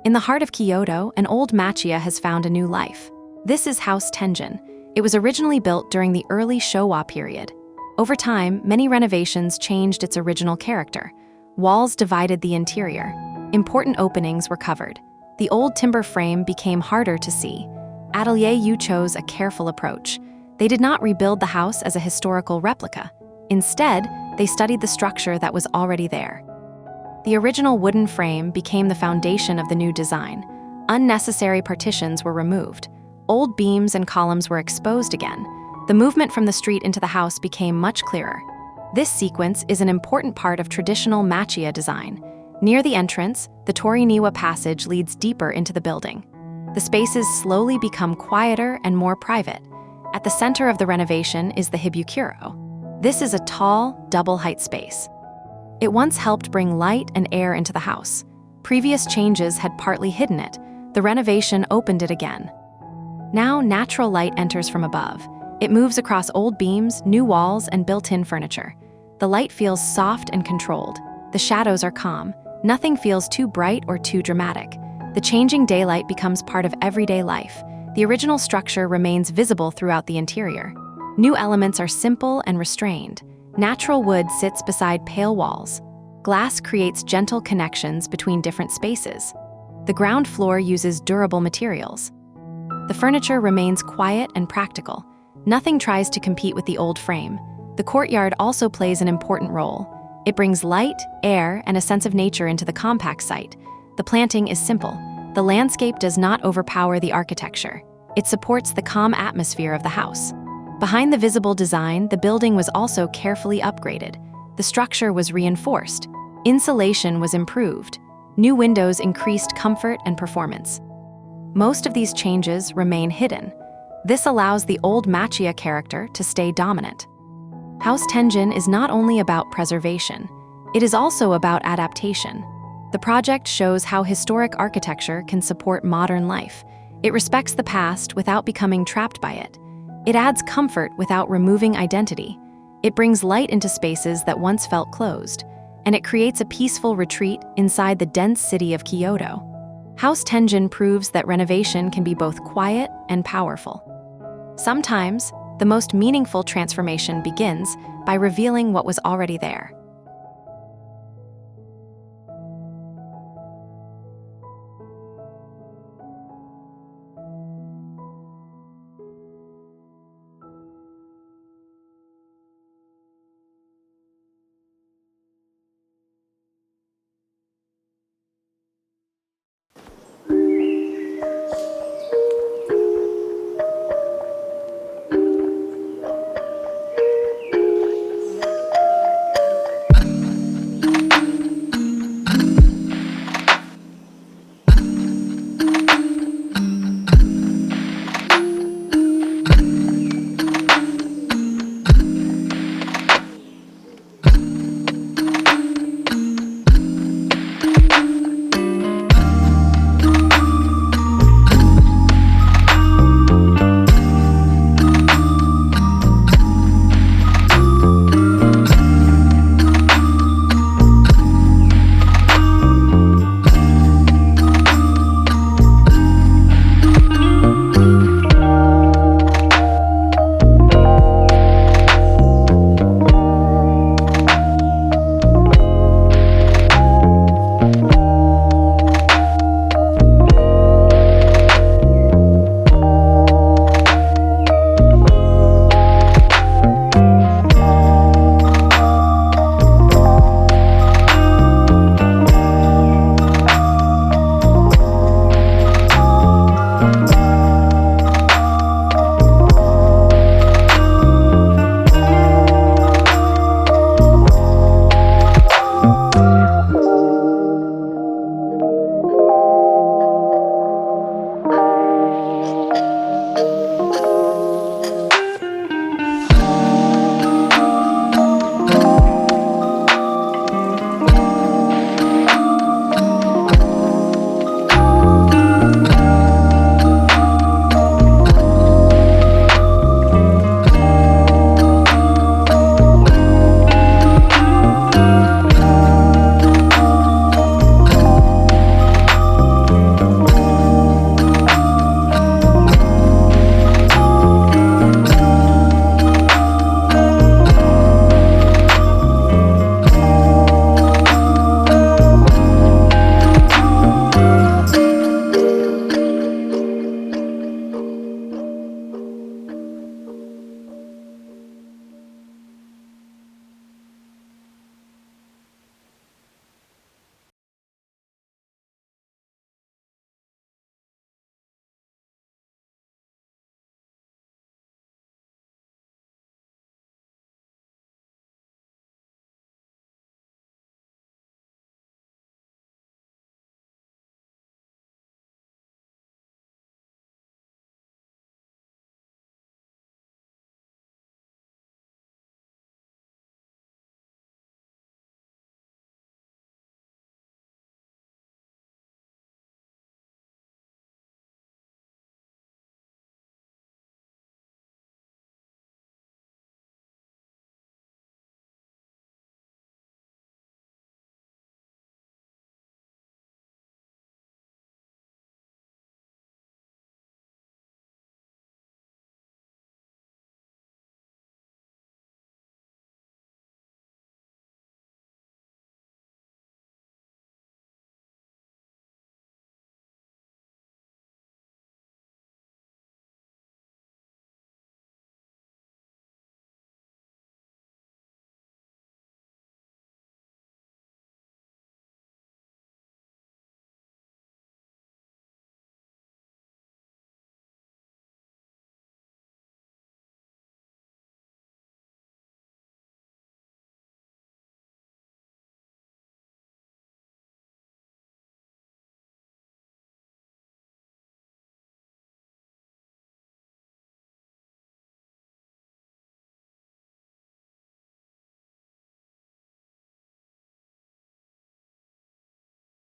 In the heart of Kyoto, an old Machiya has found a new life. This is House Tenjin. It was originally built during the early Showa period. Over time, many renovations changed its original character. Walls divided the interior. Important openings were covered. The old timber frame became harder to see. Atelier chose a careful approach. They did not rebuild the house as a historical replica. Instead, they studied the structure that was already there. The original wooden frame became the foundation of the new design. Unnecessary partitions were removed. Old beams and columns were exposed again. The movement from the street into the house became much clearer. This sequence is an important part of traditional Machiya design. Near the entrance, the toriniwa passage leads deeper into the building. The spaces slowly become quieter and more private. At the center of the renovation is the hibukuro. This is a tall, double-height space. It once helped bring light and air into the house. Previous changes had partly hidden it. The renovation opened it again. Now natural light enters from above. It moves across old beams, new walls, and built-in furniture. The light feels soft and controlled. The shadows are calm. Nothing feels too bright or too dramatic. The changing daylight becomes part of everyday life. The original structure remains visible throughout the interior. New elements are simple and restrained. Natural wood sits beside pale walls. Glass creates gentle connections between different spaces. The ground floor uses durable materials. The furniture remains quiet and practical. Nothing tries to compete with the old frame. The courtyard also plays an important role. It brings light, air, and a sense of nature into the compact site. The planting is simple. The landscape does not overpower the architecture. It supports the calm atmosphere of the house. Behind the visible design, the building was also carefully upgraded. The structure was reinforced. Insulation was improved. New windows increased comfort and performance. Most of these changes remain hidden. This allows the old Machiya character to stay dominant. House Tenjin is not only about preservation, it is also about adaptation. The project shows how historic architecture can support modern life. It respects the past without becoming trapped by it. It adds comfort without removing identity. It brings light into spaces that once felt closed, and it creates a peaceful retreat inside the dense city of Kyoto. House Tenjin proves that renovation can be both quiet and powerful. Sometimes, the most meaningful transformation begins by revealing what was already there.